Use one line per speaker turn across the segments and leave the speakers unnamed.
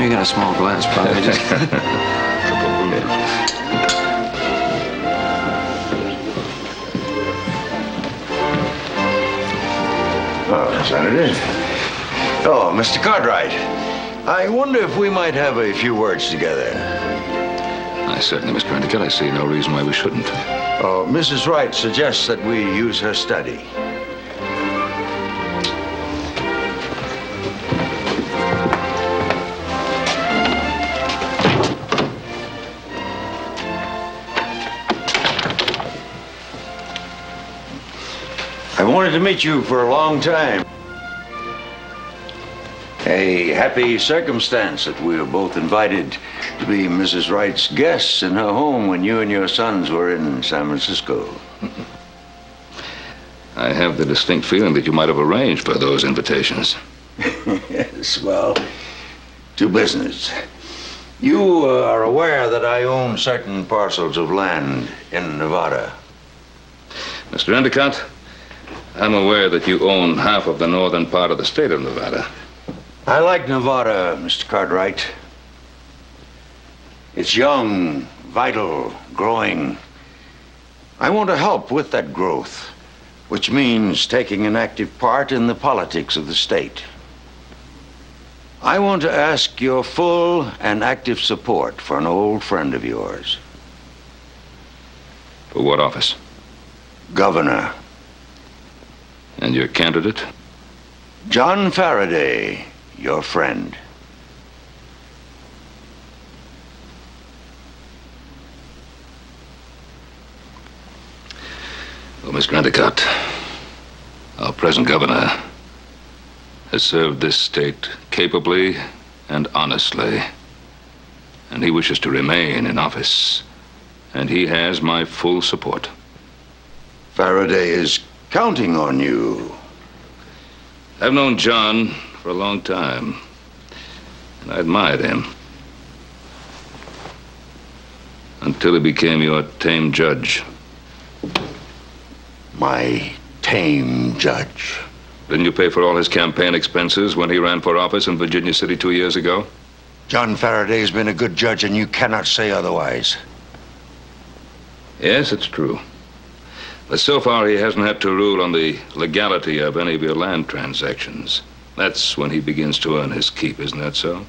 You got a small glass, probably.
Oh, Senator. Oh, Mr. Cartwright. I wonder if we might have a few words together.
Certainly, Mr. Endicott. I see no reason why we shouldn't.
Oh, Mrs. Wright suggests that we use her study. I wanted to meet you for a long time. A happy circumstance that we were both invited to be Mrs. Wright's guests in her home when you and your sons were in San Francisco.
I have the distinct feeling that you might have arranged for those invitations.
Yes, well, to business. You are aware that I own certain parcels of land in Nevada.
Mr. Endicott, I'm aware that you own half of the northern part of the state of Nevada.
I like Nevada, Mr. Cartwright. It's young, vital, growing. I want to help with that growth, which means taking an active part in the politics of the state. I want to ask your full and active support for an old friend of yours.
For what office?
Governor.
And your candidate?
John Faraday, your friend.
Well, Mr. Endicott, our present governor has served this state capably and honestly, and he wishes to remain in office, and he has my full support.
Faraday is counting on you.
I've known John for a long time, and I admired him until he became your tame judge.
My tame judge.
Didn't you pay for all his campaign expenses when he ran for office in Virginia City 2 years ago?
John Faraday's been a good judge, and you cannot say otherwise.
Yes, it's true. But so far, he hasn't had to rule on the legality of any of your land transactions. That's when he begins to earn his keep, isn't that so?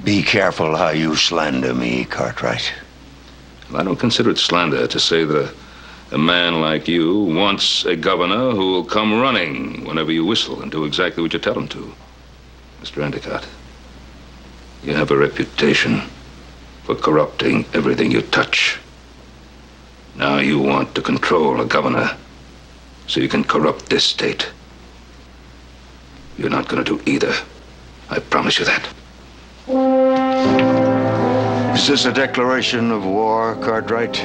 Be careful how you slander me, Cartwright.
Well, I don't consider it slander to say that a man like you wants a governor who will come running whenever you whistle and do exactly what you tell him to. Mr. Endicott, you have a reputation for corrupting everything you touch. Now you want to control a governor so you can corrupt this state. You're not going to do either. I promise you that.
Is this a declaration of war, Cartwright?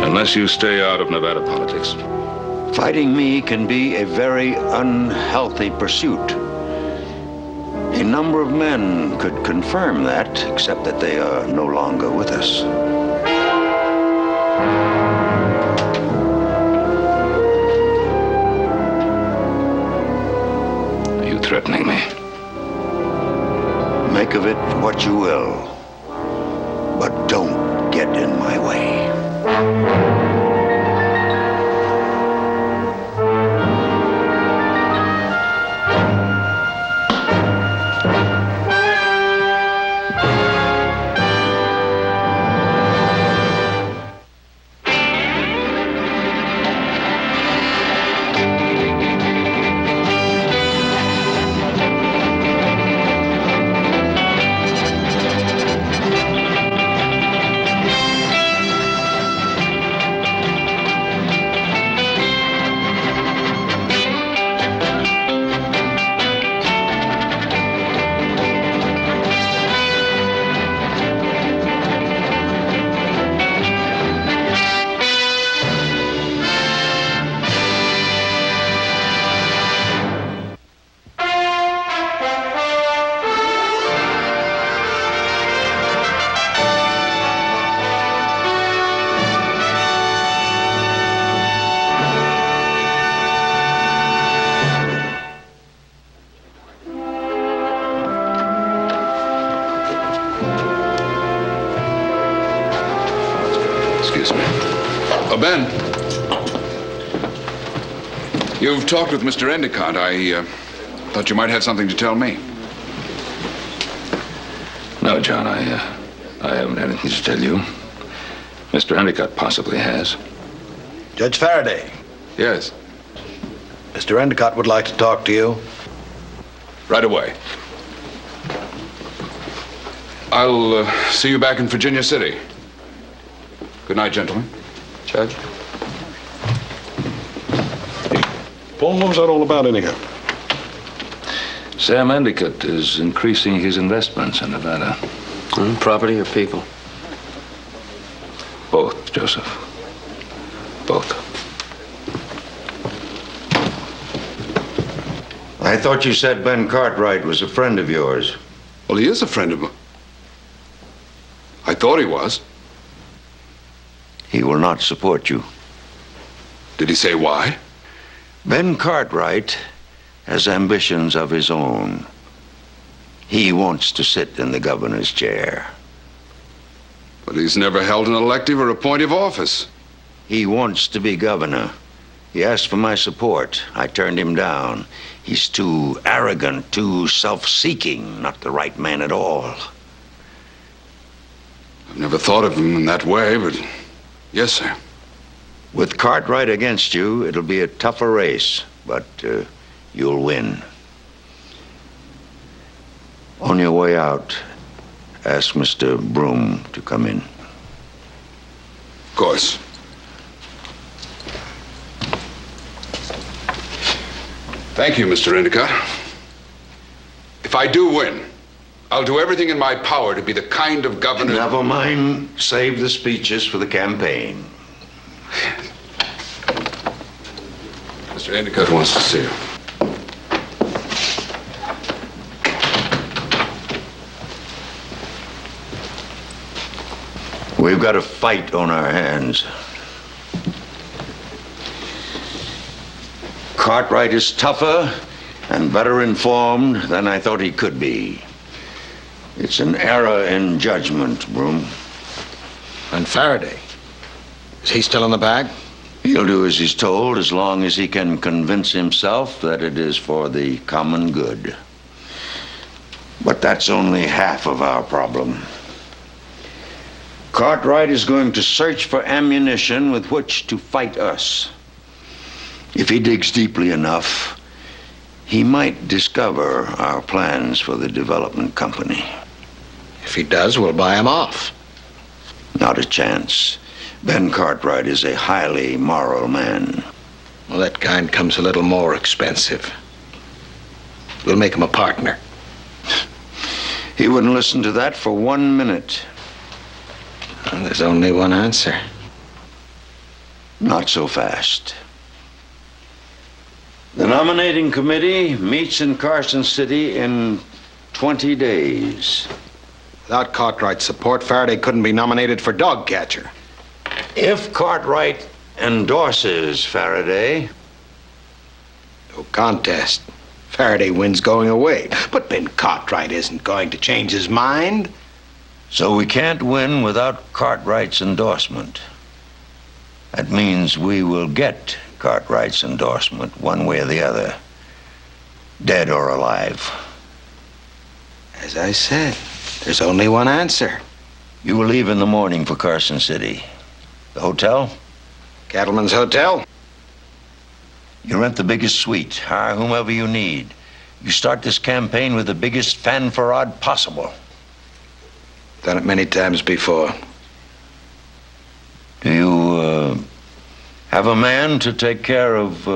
Unless you stay out of Nevada politics.
Fighting me can be a very unhealthy pursuit. A number of men could confirm that, except that they are no longer with us.
Are you threatening me?
Make of it what you will, but don't get in my way.
Ben. You've talked with Mr. Endicott. I thought you might have something to tell me.
No, John, I haven't anything to tell you. Mr. Endicott possibly has.
Judge Faraday.
Yes.
Mr. Endicott would like to talk to you.
Right away. I'll see you back in Virginia City. Good night, gentlemen.
Judge?
Paul, what was that all about anyhow?
Sam Endicott is increasing his investments in Nevada.
Property or people?
Both, Joseph. Both.
I thought you said Ben Cartwright was a friend of yours.
Well, he is a friend of mine. I thought he was.
He will not support you.
Did he say why?
Ben Cartwright has ambitions of his own. He wants to sit in the governor's chair.
But he's never held an elective or appointive office.
He wants to be governor. He asked for my support. I turned him down. He's too arrogant, too self-seeking, not the right man at all.
I've never thought of him in that way, but yes, sir.
With Cartwright against you, it'll be a tougher race, but you'll win. On your way out, ask Mr. Broom to come in.
Of course. Thank you, Mr. Endicott. If I do win, I'll do everything in my power to be the kind of governor...
Never mind. Save the speeches for the campaign.
Mr. Endicott wants to see you.
We've got a fight on our hands. Cartwright is tougher and better informed than I thought he could be. It's an error in judgment, Broom.
And Faraday? Is he still in the bag?
He'll do as he's told as long as he can convince himself that it is for the common good. But that's only half of our problem. Cartwright is going to search for ammunition with which to fight us. If he digs deeply enough, he might discover our plans for the development company.
If he does, we'll buy him off.
Not a chance. Ben Cartwright is a highly moral man.
Well, that kind comes a little more expensive. We'll make him a partner.
He wouldn't listen to that for 1 minute.
And there's only one answer.
Not so fast. The nominating committee meets in Carson City in 20 days.
Without Cartwright's support, Faraday couldn't be nominated for dog catcher.
If Cartwright endorses Faraday...
No contest. Faraday wins going away. But Ben Cartwright isn't going to change his mind.
So we can't win without Cartwright's endorsement. That means we will get Cartwright's endorsement one way or the other. Dead or alive.
As I said, there's only one answer.
You will leave in the morning for Carson City. The hotel?
Cattleman's Hotel.
You rent the biggest suite. Hire whomever you need. You start this campaign with the biggest fanfarade possible.
Done it many times before.
Do you, have a man to take care of,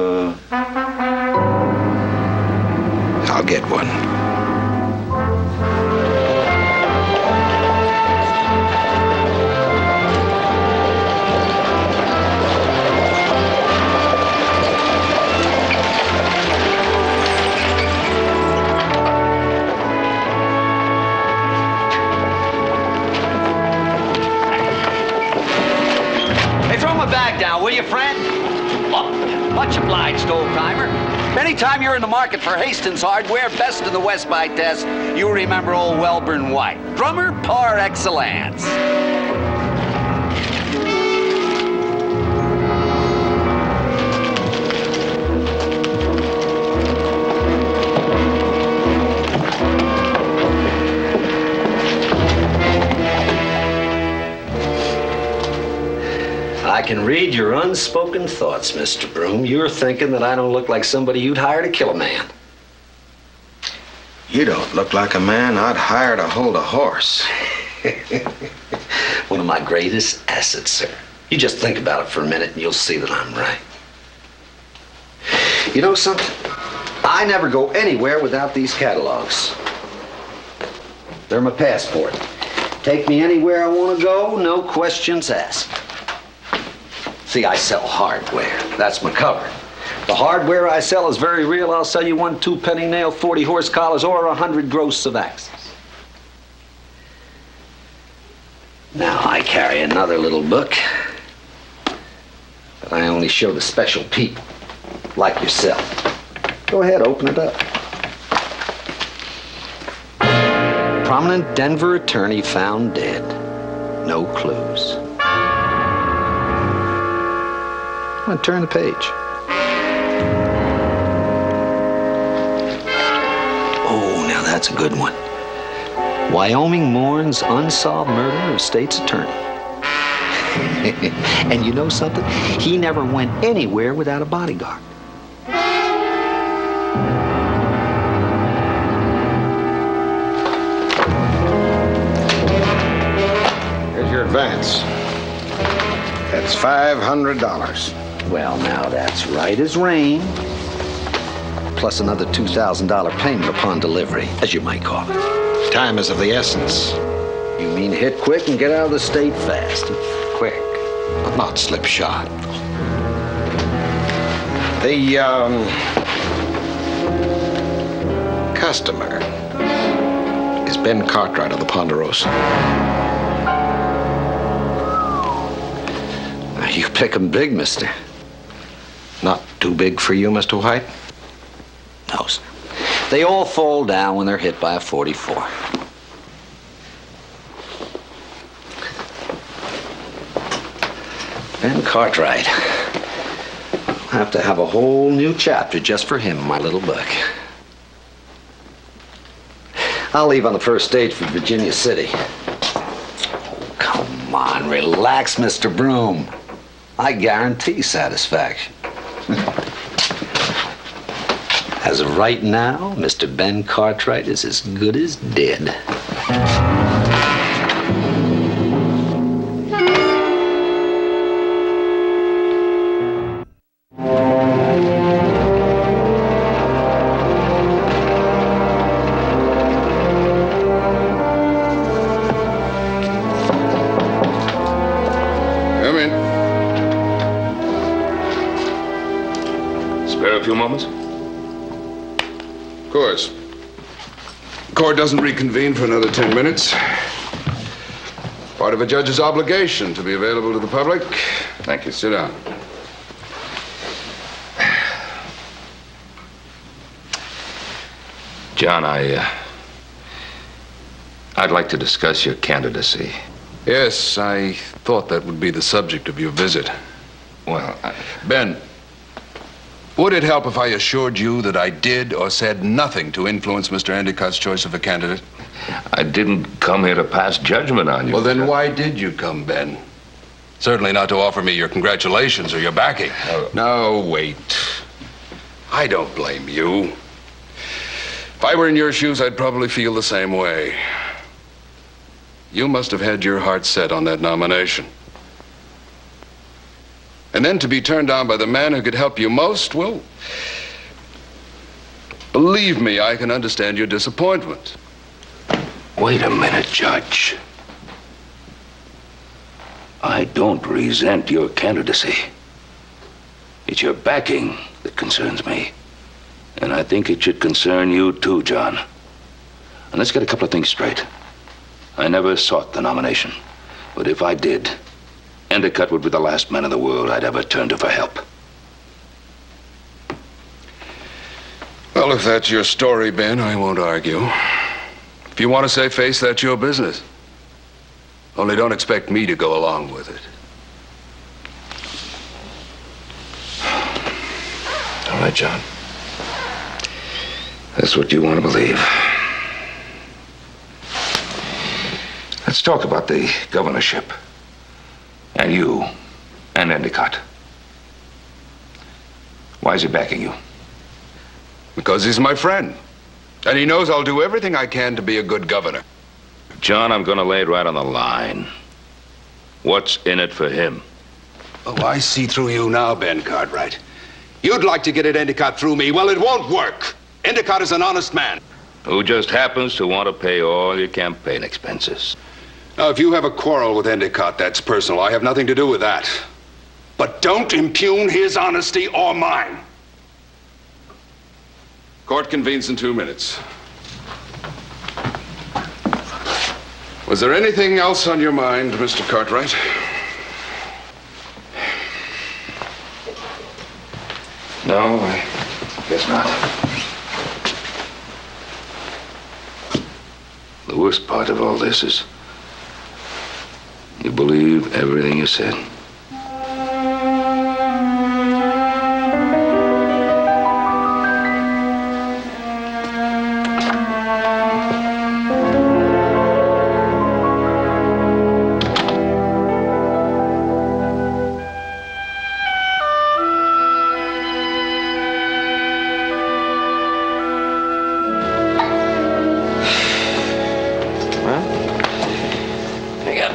I'll get one.
Will you, friend? Oh, much obliged, old-timer. Anytime you're in the market for Hastings hardware, best in the West by test, you remember old Welburn White. Drummer par excellence. can read your unspoken thoughts, Mr. Broom. You're thinking that I don't look like somebody you'd hire to kill a man.
You don't look like a man I'd hire to hold a horse.
One of my greatest assets, sir. You just think about it for a minute and you'll see that I'm right. You know something? I never go anywhere without these catalogs. They're my passport. Take me anywhere I want to go, no questions asked. See, I sell hardware. That's my cover. The hardware I sell is very real. I'll sell you 1 2-penny nail, 40 horse collars, or 100 gross of axes. Now I carry another little book that I only show to special people, like yourself. Go ahead, open it up. Prominent Denver attorney found dead. No clues. I'm gonna turn the page. Oh, now that's a good one. Wyoming mourns unsolved murder of state's attorney. And you know something? He never went anywhere without a bodyguard.
Here's your advance. That's $500.
Well, now that's right as rain. Plus another $2,000 payment upon delivery, as you might call it.
Time is of the essence.
You mean hit quick and get out of the state fast?
Quick, but not slipshod. The, customer is Ben Cartwright of the Ponderosa.
You pick 'em big, mister.
Not too big for you, Mr. White?
No, sir. They all fall down when they're hit by a 44. Ben Cartwright. I'll have to have a whole new chapter just for him in my little book. I'll leave on the first stage for Virginia City. Oh, come on, relax, Mr. Broom. I guarantee satisfaction. As of right now, Mr. Ben Cartwright is as good as dead.
Come in.
Spare a few moments?
Of course. Court doesn't reconvene for another 10 minutes. Part of a judge's obligation to be available to the public.
Thank you.
Sit down.
John, I'd like to discuss your candidacy.
Yes, I thought that would be the subject of your visit.
Well,
Ben, would it help if I assured you that I did or said nothing to influence Mr. Endicott's choice of a candidate?
I didn't come here to pass judgment on you.
Well, then why did you come, Ben? Certainly not to offer me your congratulations or your backing. No, wait. I don't blame you. If I were in your shoes, I'd probably feel the same way. You must have had your heart set on that nomination. And then to be turned down by the man who could help you most, well, believe me, I can understand your disappointment.
Wait a minute, Judge. I don't resent your candidacy. It's your backing that concerns me. And I think it should concern you too, John. And let's get a couple of things straight. I never sought the nomination. But if I did, Endicott would be the last man in the world I'd ever turn to for help.
Well, if that's your story, Ben, I won't argue. If you want to save face, that's your business. Only don't expect me to go along with it.
All right, John. That's what you want to believe. Let's talk about the governorship. And you And Endicott. Why is he backing you?
Because he's my friend. And he knows I'll do everything I can to be a good governor.
John, I'm going to lay it right on the line. What's in it for him?
Oh, I see through you now, Ben Cartwright. You'd like to get at Endicott through me. Well, it won't work. Endicott is an honest man.
Who just happens to want to pay all your campaign expenses.
Now, if you have a quarrel with Endicott, that's personal. I have nothing to do with that. But don't impugn his honesty or mine. Court convenes in 2 minutes. Was there anything else on your mind, Mr. Cartwright?
No, I guess not. The worst part of all this is you believe everything you said.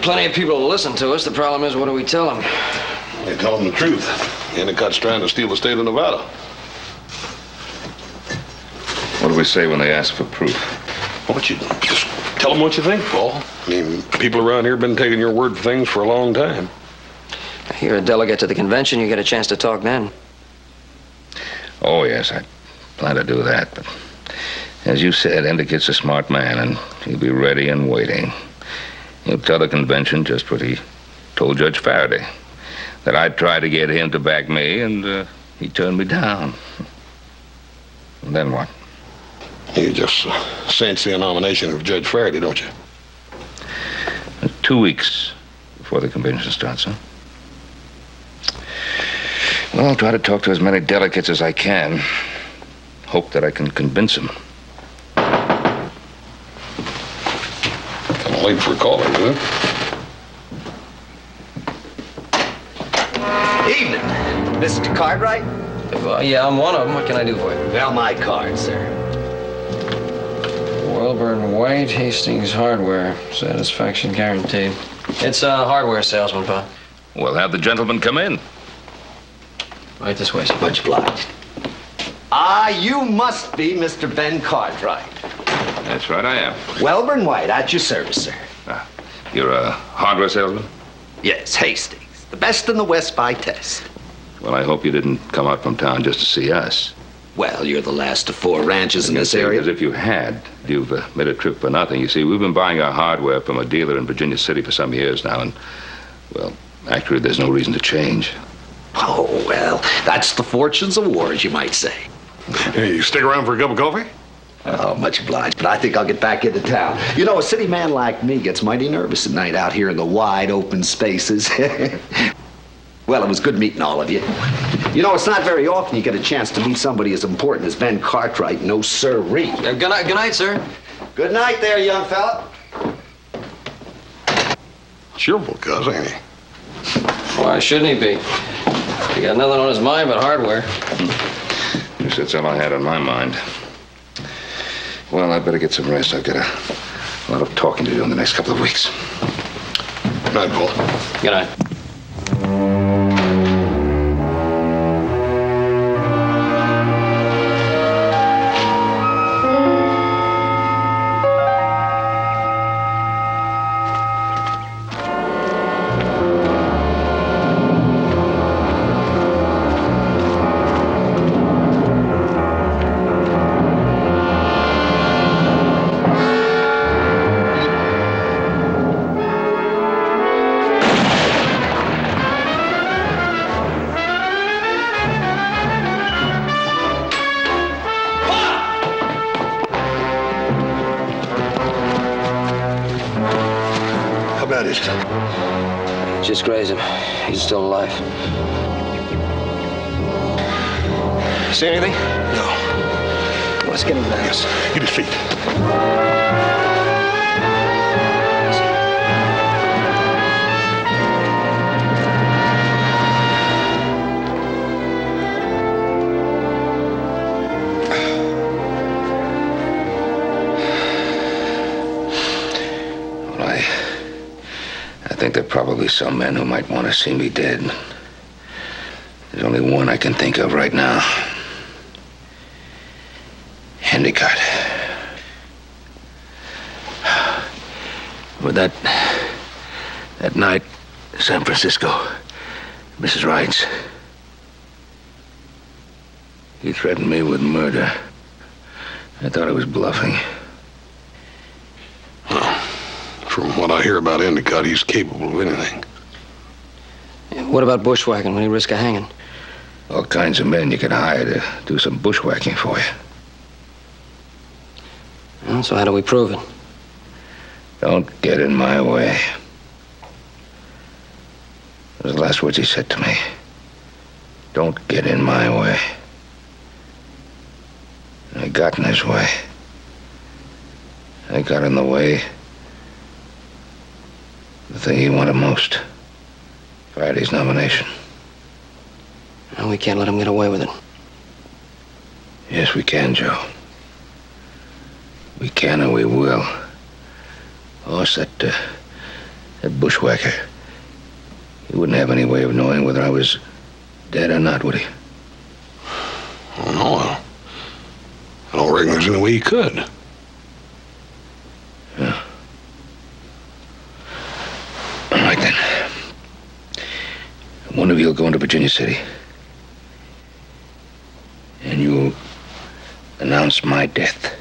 Plenty of people to listen to us. The problem is, what do we tell them?
They tell them the truth. Endicott's trying to steal the state of Nevada.
What do we say when they ask for proof?
Why don't you just tell them what you think, Paul? I mean, people around here have been taking your word for things for a long time.
You're a delegate to the convention. You get a chance to talk then.
Oh, yes, I plan to do that. But as you said, Endicott's a smart man, and he'll be ready and waiting. He'll tell the convention just what he told Judge Faraday, that I tried to get him to back me, and he turned me down. And then what?
You just cinch the nomination of Judge Faraday, don't you?
2 weeks before the convention starts, huh? Well, I'll try to talk to as many delegates as I can. Hope that I can convince them.
Late for a caller, isn't it?
Evening, Mr. Cartwright.
Yeah, I'm one of them. What can I do for you?
Well, my card, sir.
Welburn White, Hastings Hardware. Satisfaction guaranteed. It's a hardware salesman, pal.
Well, have the gentleman come in.
Right this way, sir.
Much obliged. Ah, you must be Mr. Ben Cartwright.
That's right, I am.
Welburn White, at your service, sir.
You're a hardware salesman?
Yes, Hastings. The best in the West by test.
Well, I hope you didn't come out from town just to see us.
Well, you're the last of 4 ranches in this area.
Because if you had, you've made a trip for nothing. You see, we've been buying our hardware from a dealer in Virginia City for some years now, and, well, actually, there's no reason to change.
Oh, well, that's the fortunes of war, as you might say.
Hey, you stick around for a cup of coffee?
Oh, much obliged, but I think I'll get back into town. You know, a city man like me gets mighty nervous at night out here in the wide open spaces. Well, it was good meeting all of you. You know, it's not very often you get a chance to meet somebody as important as Ben Cartwright. No sirree.
Good night, sir.
Good night there, young fella.
Cheerful cuz, ain't he?
Why shouldn't he be? He got nothing on his mind but hardware.
That's all I had on my mind. Well, I better get some rest. I've got a lot of talking to do in the next couple of weeks.
Good night, Paul.
Good night. Just grazed him. He's still alive. See anything?
No.
Let's get him down.
Yes. Get his feet.
think there are probably some men who might want to see me dead. There's only one I can think of right now. Endicott. But that night, San Francisco, Mrs. Wright's, he threatened me with murder. I thought I was bluffing.
Well, from what I hear about Endicott, he's capable of anything.
What about bushwhacking? Will he risk a hanging?
All kinds of men you can hire to do some bushwhacking for you.
Well, so how do we prove it?
Don't get in my way. Those are the last words he said to me. Don't get in my way. I got in his way. I got in the way. The thing he wanted most. Faraday's nomination.
Well, we can't let him get away with it.
Yes, we can, Joe. We can and we will. Hoss, that bushwhacker, he wouldn't have any way of knowing whether I was dead or not, would he?
Oh, no. I don't reckon there's any way he could.
Yeah. All right, then. One of you will go into Virginia City. And you'll announce my death.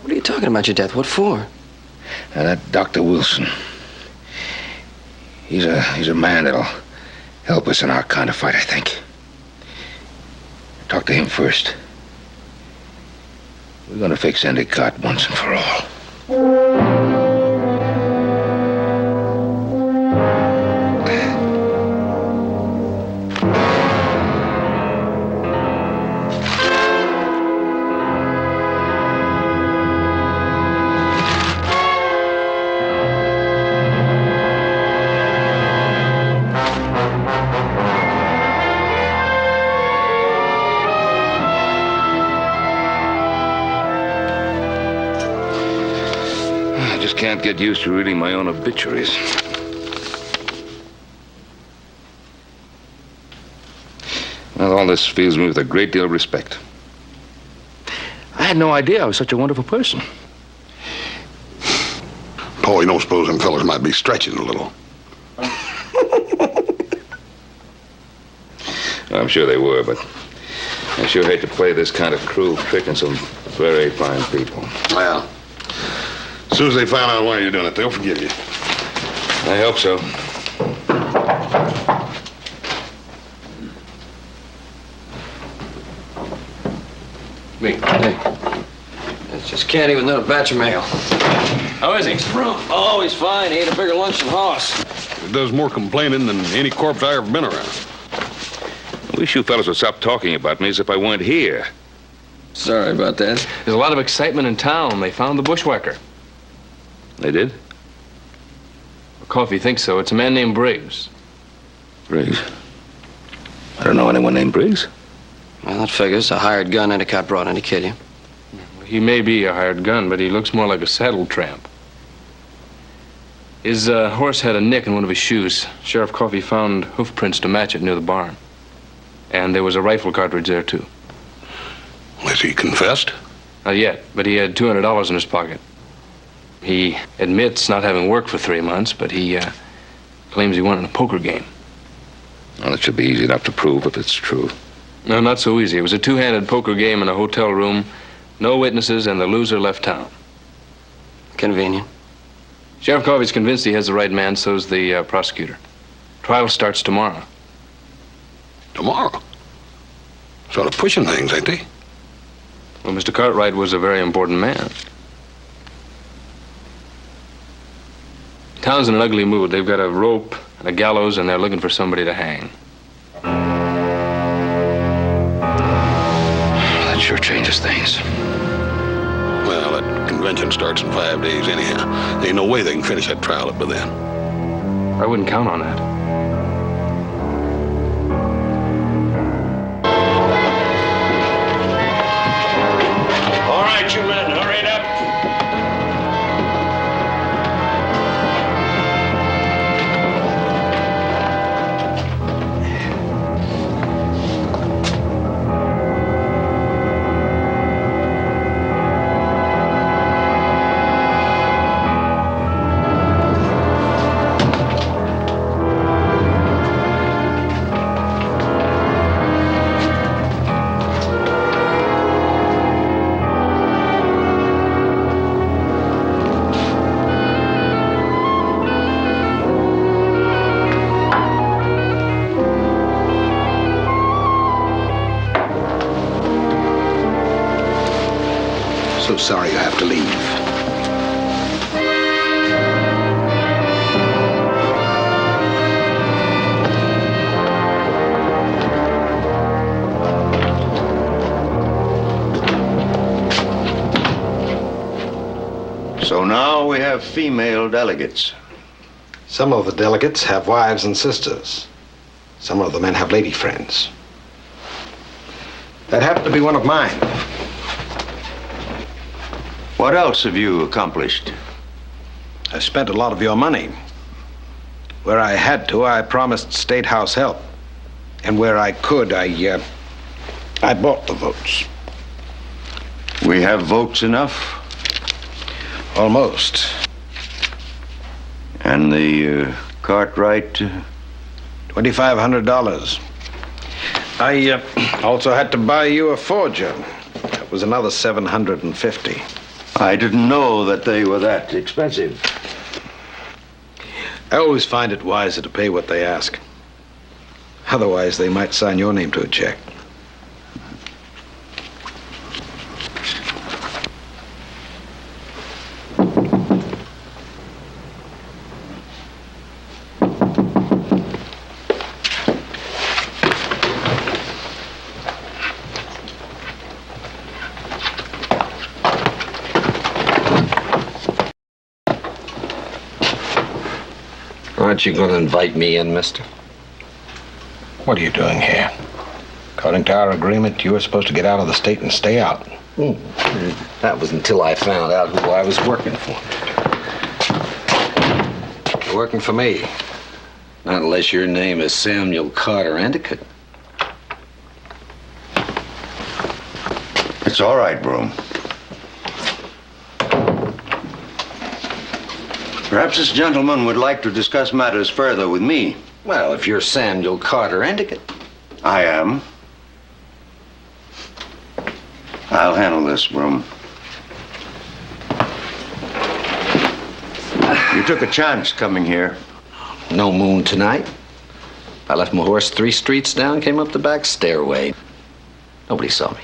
What are you talking about, your death? What for?
Now, that Dr. Wilson, he's a man that'll help us in our kind of fight, I think. Talk to him first. We're gonna fix Endicott once and for all. Can't get used to reading my own obituaries. Well, all this fills me with a great deal of respect. I had no idea I was such a wonderful person.
Paul, you don't suppose them fellas might be stretching a little?
I'm sure they were, but I sure hate to play this kind of cruel trick on some very fine people.
Well, as soon as they find out why you're doing it, they'll forgive you.
I hope so.
Me. Hey. It's just candy with another batch of mail. How is he? Oh, he's fine. He ate a bigger lunch than Hoss.
It does more complaining than any corpse I ever been around.
I wish you fellas would stop talking about me as if I weren't here.
Sorry about that.
There's a lot of excitement in town. They found the bushwhacker.
They did?
Coffee thinks so. It's a man named Briggs.
Briggs? I don't know anyone named Briggs.
Well, that figures. A hired gun Endicott brought in to kill you.
He may be a hired gun, but he looks more like a saddle tramp. His horse had a nick in one of his shoes. Sheriff Coffey found hoof prints to match it near the barn. And there was a rifle cartridge there, too.
Has he confessed?
Not yet, but he had $200 in his pocket. He admits not having worked for 3 months, but he claims he won in a poker game.
Well, it should be easy enough to prove if it's true.
No, not so easy. It was a two-handed poker game in a hotel room, no witnesses, and the loser left town.
Convenient.
Sheriff Coffey's convinced he has the right man, so's the prosecutor. Trial starts tomorrow.
Tomorrow? Sort of pushing things, ain't they?
Well, Mr. Cartwright was a very important man. Town's in an ugly mood. They've got a rope and a gallows, and they're looking for somebody to hang.
That sure changes things.
Well, that convention starts in 5 days anyhow. There ain't no way they can finish that trial up by then.
I wouldn't count on that.
All right, you men, hurry it up.
So sorry you have to leave.
So now we have female delegates.
Some of the delegates have wives and sisters. Some of the men have lady friends. That happened to be one of mine.
What else have you accomplished?
I spent a lot of your money. Where I had to, I promised State House help. And where I could, I bought the votes.
We have votes enough?
Almost.
And the Cartwright?
$2,500. I also had to buy you a forger. That was another $750.
I didn't know that they were that expensive.
I always find it wiser to pay what they ask. Otherwise, they might sign your name to a check.
Aren't you going to invite me in, mister?
What are you doing here? According to our agreement, you were supposed to get out of the state and stay out.
That was until I found out who I was working for.
You're working for me.
Not unless your name is Samuel Carter Endicott.
It's all right, Broom. Perhaps this gentleman would like to discuss matters further with me.
Well, if you're Samuel Carter Endicott.
I am. I'll handle this, Broom. You took a chance coming here.
No moon tonight. I left my horse 3 streets down, came up the back stairway. Nobody saw me.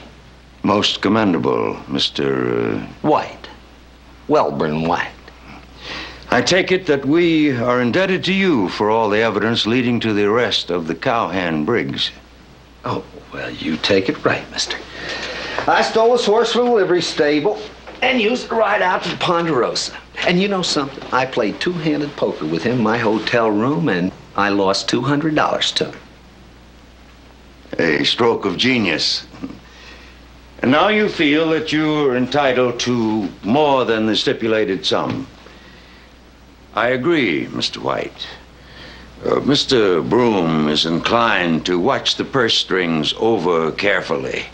Most commendable, Mr.
White. Welburn White.
I take it that we are indebted to you for all the evidence leading to the arrest of the cowhand Briggs.
Oh, well, you take it right, mister. I stole his horse from the livery stable and used it to ride out to the Ponderosa. And you know something? I played 2-handed poker with him in my hotel room, and I lost $200 to him.
A stroke of genius. And now you feel that you are entitled to more than the stipulated sum. I agree, Mr. White. Mr. Broom is inclined to watch the purse strings over carefully.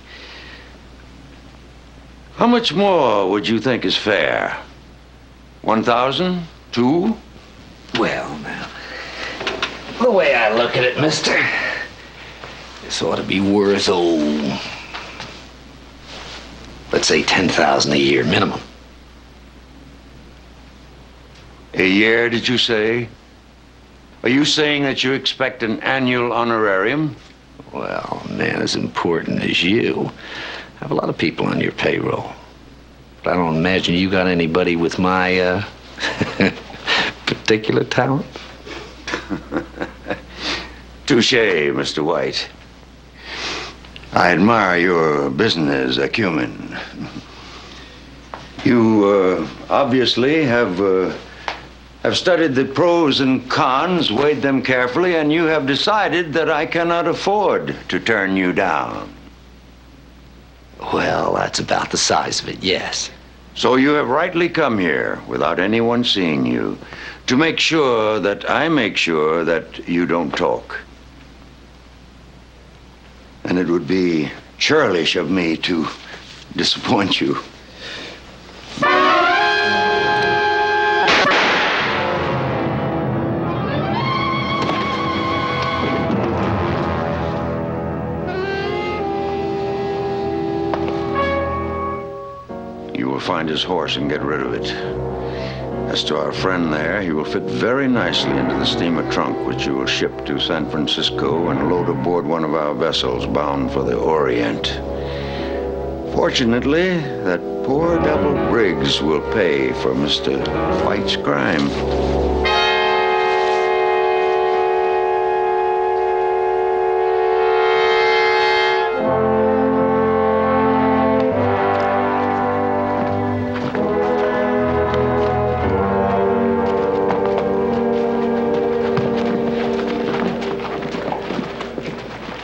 How much more would you think is fair? 1,000? 2?
Well, now, the way I look at it, mister, this ought to be worth, let's say 10,000 a year minimum.
A year, did you say? Are you saying that you expect an annual honorarium?
Well, a man as important as you have a lot of people on your payroll. But I don't imagine you got anybody with my particular talent.
Touché, Mr. White. I admire your business acumen. You obviously have studied the pros and cons, weighed them carefully, and you have decided that I cannot afford to turn you down.
Well, that's about the size of it, yes.
So you have rightly come here, without anyone seeing you, to make sure that I make sure that you don't talk. And it would be churlish of me to disappoint you. Find his horse and get rid of it. As to our friend there, he will fit very nicely into the steamer trunk which you will ship to San Francisco and load aboard one of our vessels bound for the Orient. Fortunately, that poor devil Briggs will pay for Mr. Fight's crime.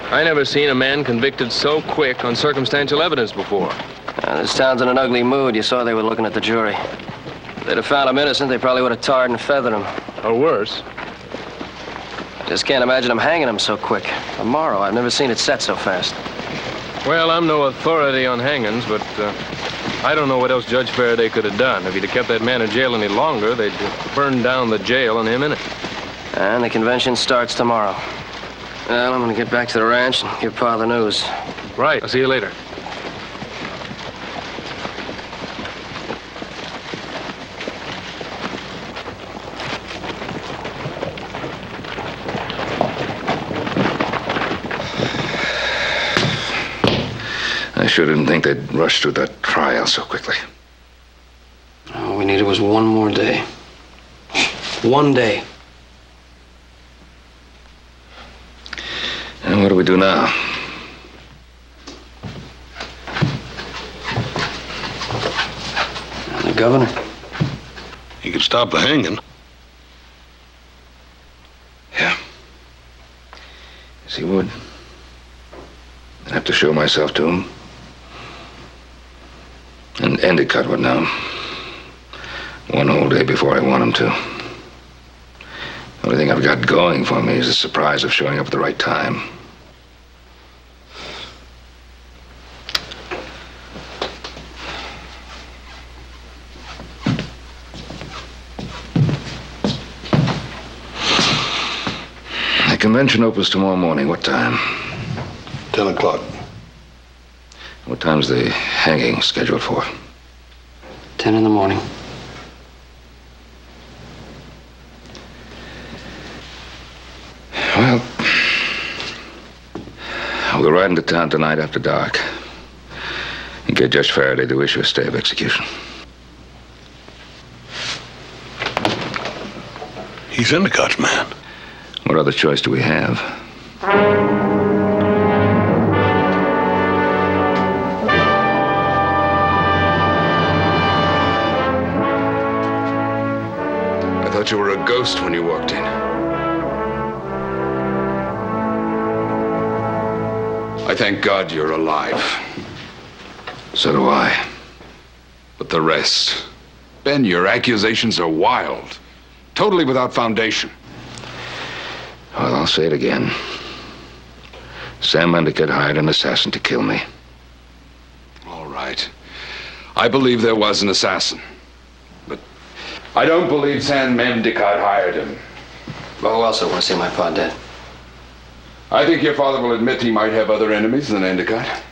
I never seen a man convicted so quick on circumstantial evidence before.
This town's in an ugly mood. You saw they were looking at the jury. If they'd have found him innocent, they probably would have tarred and feathered him.
Or worse.
I just can't imagine them hanging him so quick. Tomorrow, I've never seen it set so fast.
Well, I'm no authority on hangings, but I don't know what else Judge Faraday could have done. If he'd have kept that man in jail any longer, they'd burn down the jail and him in it.
And the convention starts tomorrow. Well, I'm gonna get back to the ranch and give Pa the news.
Right. I'll see you later.
I sure didn't think they'd rush through that trial so quickly.
All we needed was one more day. One day.
And what do we do now?
The governor.
He could stop the hanging.
Yeah. Yes, he would. I'd have to show myself to him. And Endicott would know. One whole day before I want him to. The only thing I've got going for me is the surprise of showing up at the right time. The convention opens tomorrow morning. What time?
10 o'clock.
What time's the hanging scheduled for?
10 in the morning.
Well, I'll go right into town tonight after dark and get Judge Faraday to issue a stay of execution.
He's Endicott's man.
What other choice do we have?
I thought you were a ghost when you walked in. I thank God you're alive.
So do I.
But the rest. Ben, your accusations are wild. Totally without foundation.
Well, I'll say it again. Sam Endicott hired an assassin to kill me.
All right. I believe there was an assassin. But I don't believe Sam Endicott hired him.
Well, who else would want to see my pa dead?
I think your father will admit he might have other enemies than Endicott.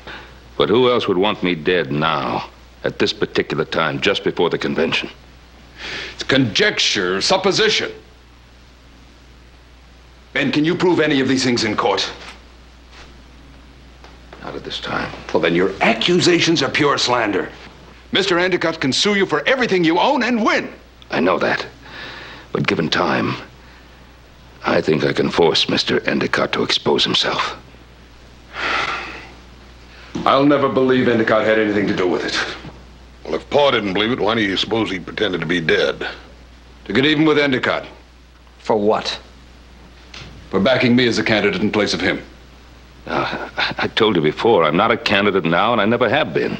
But who else would want me dead now, at this particular time, just before the convention?
It's conjecture, supposition. Ben, can you prove any of these things in court?
Not at this time.
Well, then your accusations are pure slander. Mr. Endicott can sue you for everything you own and win.
I know that. But given time, I think I can force Mr. Endicott to expose himself.
I'll never believe Endicott had anything to do with it.
Well, if Pa didn't believe it, why do you suppose he pretended to be dead?
To get even with Endicott.
For what?
For backing me as a candidate in place of him.
I told you before, I'm not a candidate now, and I never have been.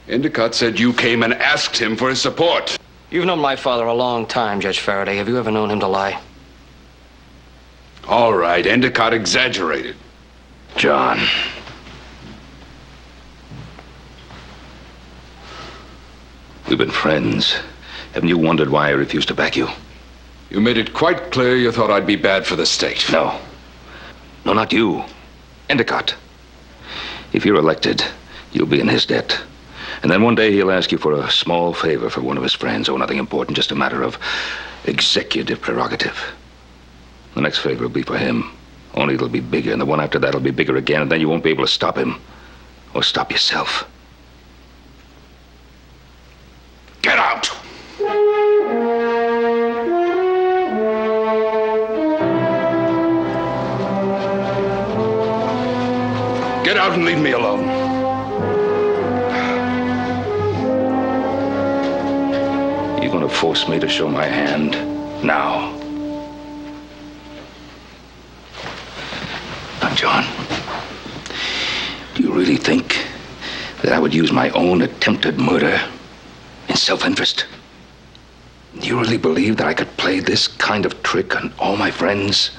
Endicott said you came and asked him for his support.
You've known my father a long time, Judge Faraday. Have you ever known him to lie?
All right, Endicott exaggerated.
John. We've been friends. Haven't you wondered why I refused to back you?
You made it quite clear you thought I'd be bad for the state.
No. No, not you. Endicott. If you're elected, you'll be in his debt. And then one day he'll ask you for a small favor for one of his friends. Oh, nothing important, just a matter of executive prerogative. The next favor will be for him. Only it'll be bigger, and the one after that will be bigger again, and then you won't be able to stop him. or stop yourself.
Get out! Get out and leave me alone.
You're going to force me to show my hand now. Now, John, do you really think that I would use my own attempted murder in self-interest? Do you really believe that I could play this kind of trick on all my friends?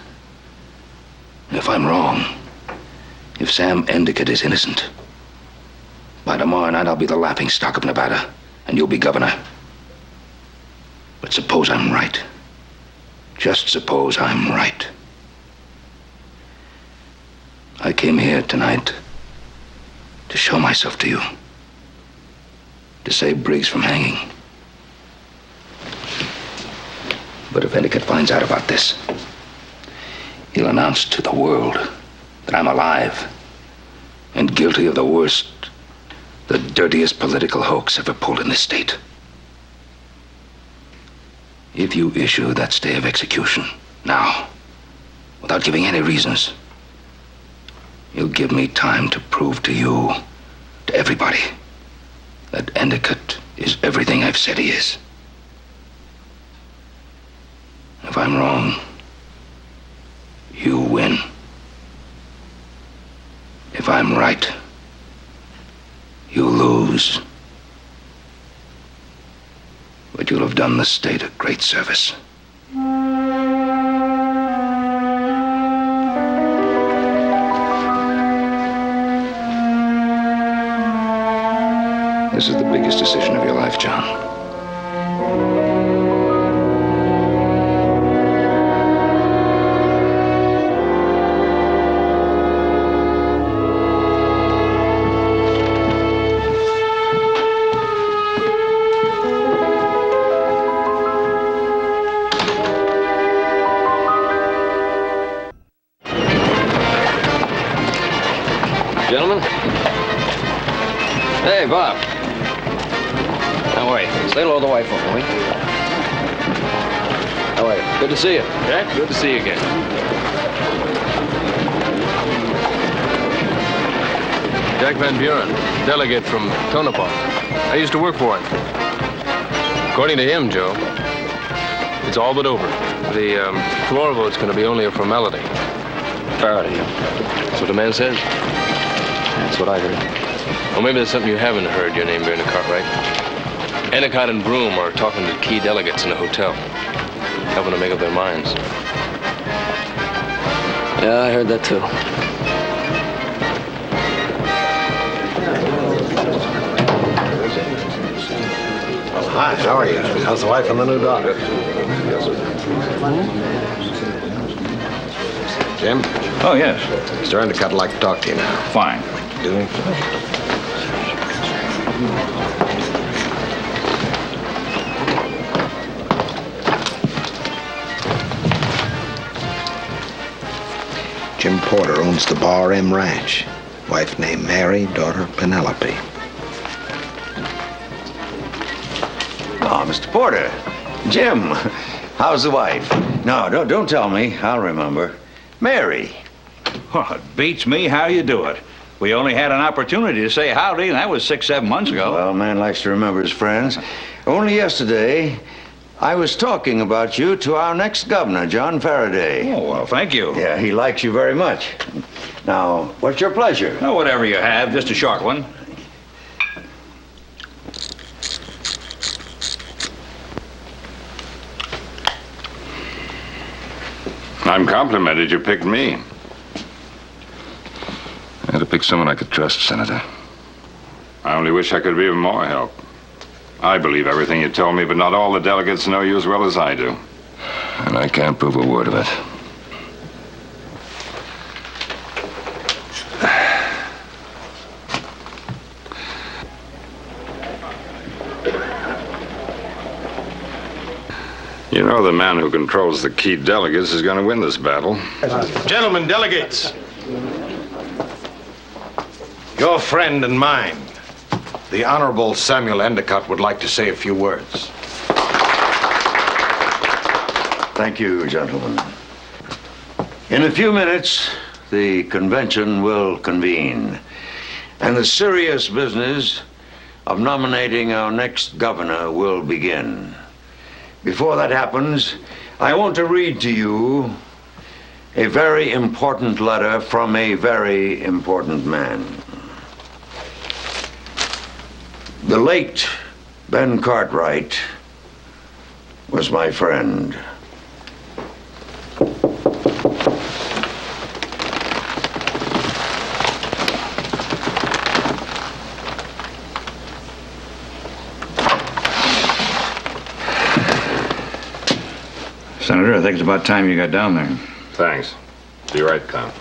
If I'm wrong, if Sam Endicott is innocent, by tomorrow night I'll be the laughingstock of Nevada, and you'll be governor. But suppose I'm right. Just suppose I'm right. I came here tonight to show myself to you, to save Briggs from hanging. But if Endicott finds out about this, he'll announce to the world that I'm alive and guilty of the worst, the dirtiest political hoax ever pulled in this state. If you issue that stay of execution now, without giving any reasons, you'll give me time to prove to you, to everybody, that Endicott is everything I've said he is. If I'm wrong, you win. If I'm right, you lose. But you'll have done the state a great service. This is the biggest decision of your life, John.
Gentlemen? Hey, Bob. How are you? Say hello to the wife for me. How are you? Good to see you. Jack, good to see you again. Jack Van Buren, delegate from Tonopah. I used to work for him. According to him, Joe, it's all but over. The floor vote's going to be only a formality. Faraday. That's what the man says. That's what I heard. Well, maybe there's something you haven't heard, your name being the Cartwright. Endicott and Broom are talking to key delegates in the hotel, helping them make up their minds. Yeah, I heard that too.
Hi, how are you? How's the wife and the new daughter? Jim?
Oh, yes.
Mr. Endicott would like to talk to you now.
Fine.
Doing? Jim Porter owns the Bar M Ranch. Wife named Mary, daughter Penelope.
Oh, Mr. Porter. Jim, how's the wife? No, don't tell me. I'll remember. Mary.
Well, it beats me how you do it. We only had an opportunity to say howdy, and that was 6-7 months ago.
Well, a man likes to remember his friends. Only yesterday, I was talking about you to our next governor, John Faraday.
Oh, well, thank you.
Yeah, he likes you very much. Now, what's your pleasure?
Oh, whatever you have, just a short one.
I'm complimented you picked me. I had to pick someone I could trust, Senator. I only wish I could be of more help. I believe everything you told me, but not all the delegates know you as well as I do. And I can't prove a word of it. You know the man who controls the key delegates is going to win this battle.
Gentlemen, delegates.
Your friend and mine, the Honorable Samuel Endicott, would like to say a few words.
Thank you, gentlemen. In a few minutes, the convention will convene, and the serious business of nominating our next governor will begin. Before that happens, I want to read to you a very important letter from a very important man. The late Ben Cartwright was my friend.
Senator, I think it's about time you got down there.
Thanks. Be right down.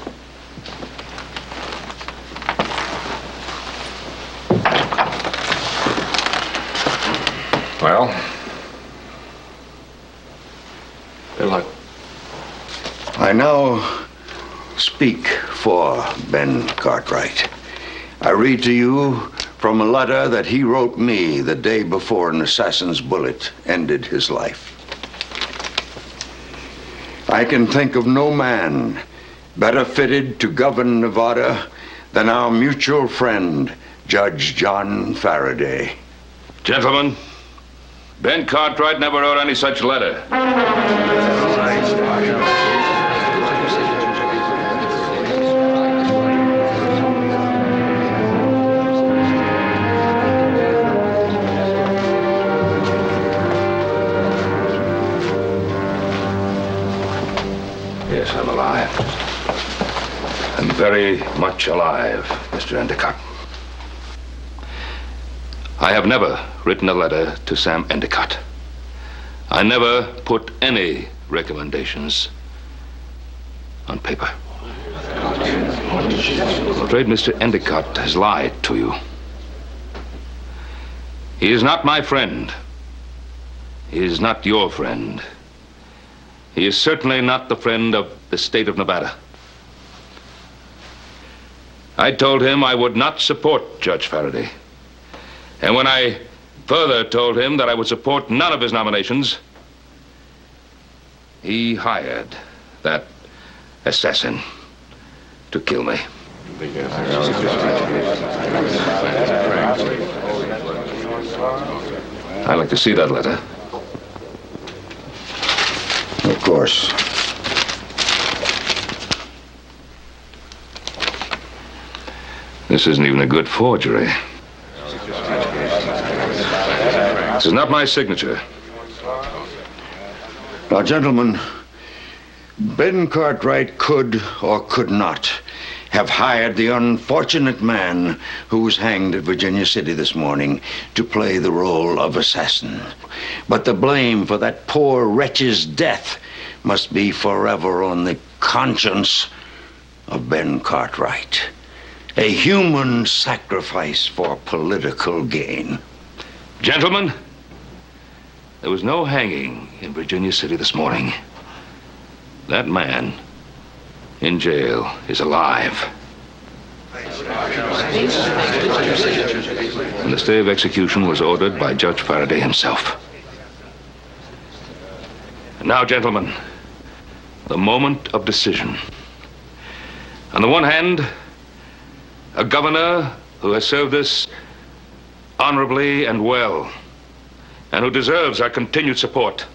Well? Good luck.
I now speak for Ben Cartwright. I read to you from a letter that he wrote me the day before an assassin's bullet ended his life. I can think of no man better fitted to govern Nevada than our mutual friend, Judge John Faraday.
Gentlemen, Ben Cartwright never wrote any such letter. Yes, I'm alive. I'm very much alive, Mr. Endicott. I have never written a letter to Sam Endicott. I never put any recommendations on paper. I'm afraid Mr. Endicott has lied to you. He is not my friend. He is not your friend. He is certainly not the friend of the state of Nevada. I told him I would not support Judge Faraday. And when I further told him that I would support none of his nominations, he hired that assassin to kill me. I'd like to see that letter.
Of course.
This isn't even a good forgery. This is not my signature.
Now, gentlemen, Ben Cartwright could or could not have hired the unfortunate man who was hanged at Virginia City this morning to play the role of assassin. But the blame for that poor wretch's death must be forever on the conscience of Ben Cartwright. A human sacrifice for political gain.
Gentlemen, there was no hanging in Virginia City this morning. That man in jail is alive. And the stay of execution was ordered by Judge Faraday himself. And now, gentlemen, the moment of decision. On the one hand, a governor who has served us honorably and well, and who deserves our continued support.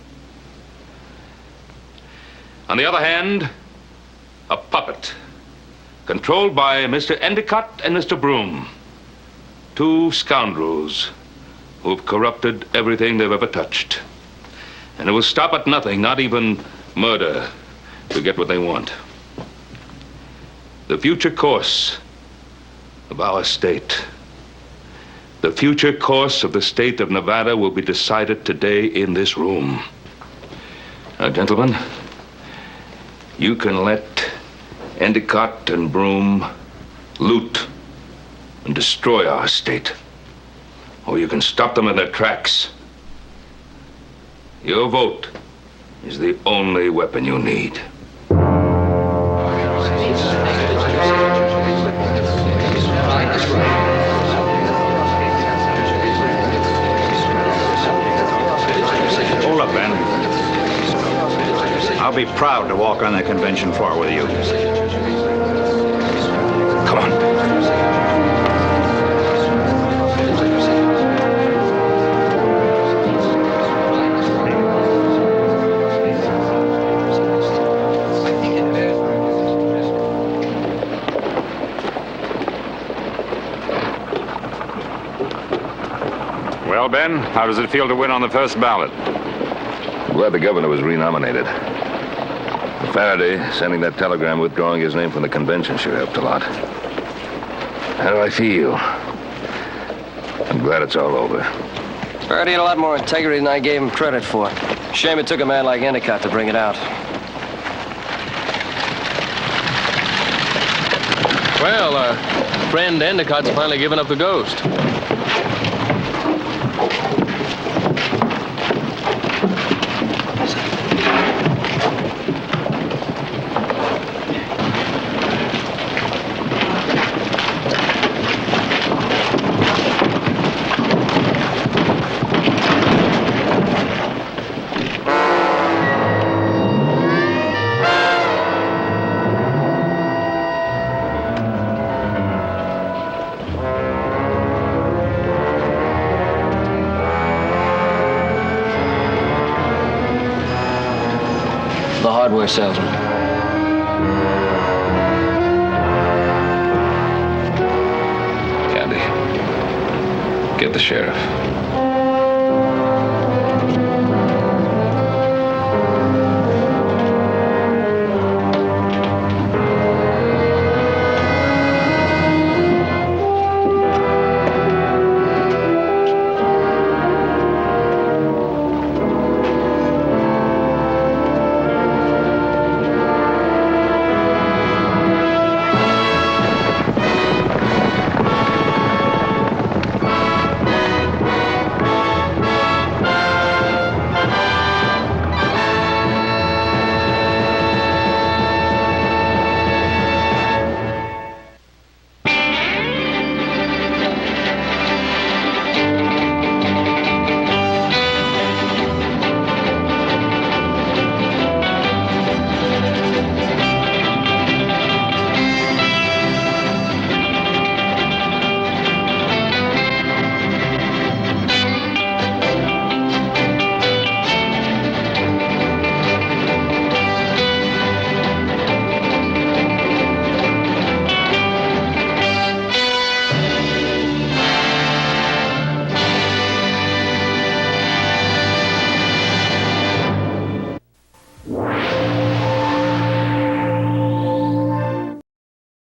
On the other hand, a puppet controlled by Mr. Endicott and Mr. Broom, two scoundrels who have corrupted everything they've ever touched, and who will stop at nothing, not even murder, to get what they want. The future course of our state, the future course of the state of Nevada will be decided today in this room. Now, gentlemen, you can let Endicott and Broom loot and destroy our state, or you can stop them in their tracks. Your vote is the only weapon you need.
I'll be proud to walk on the convention floor with you.
Come on.
Well, Ben, how does it feel to win on the first ballot?
I'm glad the governor was renominated. Faraday sending that telegram withdrawing his name from the convention sure helped a lot. How do I feel? I'm glad it's all over.
Faraday had a lot more integrity than I gave him credit for. Shame it took a man like Endicott to bring it out.
Well, friend Endicott's finally given up the ghost.
Hardware salesman.
Candy, get the sheriff.